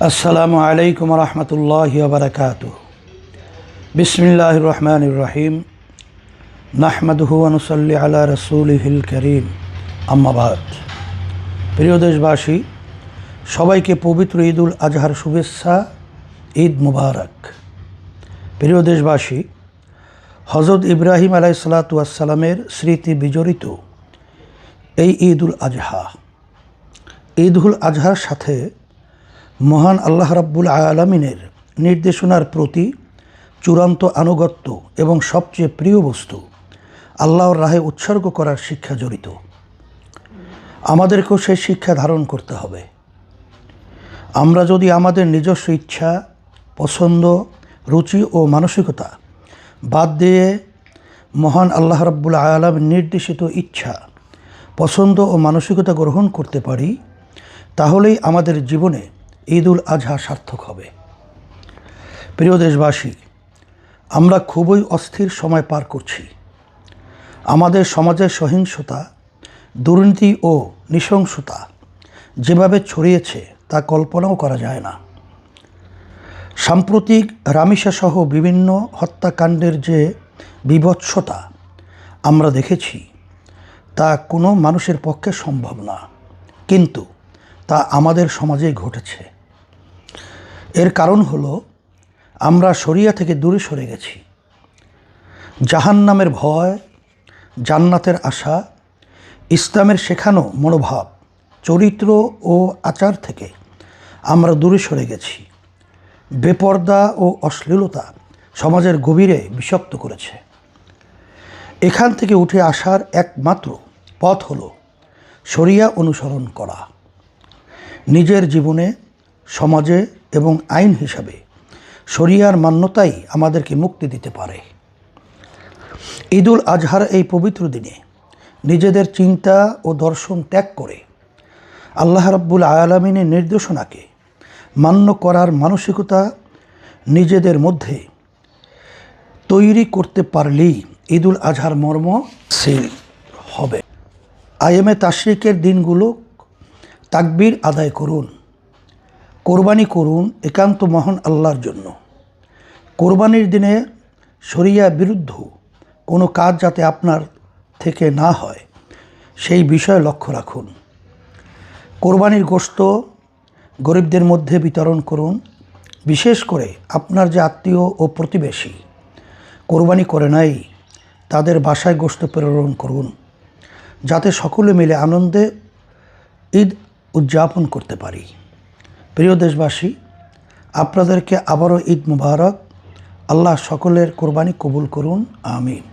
আসসালামু আলাইকুম রহমতুল্লাহি ওয়া বারাকাতুহু। বিসমিল্লাহির রহমানির রহিম। নাহমাদুহু ওয়া নুসাল্লি আলা রাসূলিহিল কারীম। আম্মা বাদ। প্রিয় দেশবাসী, সবাইকে পবিত্র ঈদুল আজহার শুভেচ্ছা। ঈদ মুবারক। প্রিয় দেশবাসী, হযরত ইব্রাহিম আলাইহিসসালাতু ওয়াসসালামের স্মৃতি বিজড়িত এই ঈদুল আজহা। ঈদুল আজহার সাথে মহান আল্লাহ রাব্বুল আলামিনের নির্দেশনার প্রতি চূড়ান্ত আনুগত্য এবং সবচেয়ে প্রিয় বস্তু আল্লাহর রাহে উৎসর্গ করার শিক্ষা জড়িত। আমাদেরকেও সেই শিক্ষা ধারণ করতে হবে। আমরা যদি আমাদের নিজস্ব ইচ্ছা, পছন্দ, রুচি ও মানসিকতা বাদ দিয়ে মহান আল্লাহ রাব্বুল আলামিন নির্দেশিত ইচ্ছা, পছন্দ ও মানসিকতা গ্রহণ করতে পারি, তাহলেই আমাদের জীবনে ঈদুল আজহা সার্থক হবে। প্রিয় দেশবাসী, আমরা খুবই অস্থির সময় পার করছি। আমাদের সমাজের সহিংসতা, দুর্নীতি ও নৃশংসতা যেভাবে ছড়িয়েছে তা কল্পনাও করা যায় না। সাম্প্রতিক রামিসাসহ বিভিন্ন হত্যাকাণ্ডের যে বীভৎসতা আমরা দেখেছি, তা কোনো মানুষের পক্ষে সম্ভব না, কিন্তু তা আমাদের সমাজেই ঘটেছে। এর কারণ হলো আমরা শরিয়া থেকে দূরে সরে গেছি। জাহান্নামের ভয়, জান্নাতের আশা, ইসলামের শেখানো মনোভাব, চরিত্র ও আচার থেকে আমরা দূরে সরে গেছি। বেপর্দা ও অশ্লীলতা সমাজের গভীরে বিষাক্ত করেছে। এখান থেকে উঠে আসার একমাত্র পথ হলো শরিয়া অনুসরণ করা। নিজের জীবনে, সমাজে এবং আইন হিসাবে শরিয়ার মান্যতাই আমাদেরকে মুক্তি দিতে পারে। ঈদুল আজহার এই পবিত্র দিনে নিজেদের চিন্তা ও দর্শন ত্যাগ করে আল্লাহ রাব্বুল আলামিনের নির্দেশনাকে মান্য করার মানসিকতা নিজেদের মধ্যে তৈরি করতে পারলেই ঈদুল আজহার মর্ম সিল হবে। আইয়ামে তাশরিকের দিনগুলো তাকবীর আদায় করুন, কোরবানি করুন একান্ত মহান আল্লাহর জন্য। কোরবানির দিনে শরিয়া বিরুদ্ধ কোনো কাজ যাতে আপনার থেকে না হয়, সেই বিষয়ে লক্ষ্য রাখুন। কোরবানির গোশত গরিবদের মধ্যে বিতরণ করুন। বিশেষ করে আপনার যে আত্মীয় ও প্রতিবেশী কোরবানি করে নাই, তাদের বাসায় গোশত প্রেরণ করুন, যাতে সকলে মিলে আনন্দে ঈদ উদযাপন করতে পারি। প্রিয় দেশবাসী, আপনাদেরকে আবারও ঈদ মুবারক। আল্লাহ সকলের কোরবানি কবুল করুন। আমিন।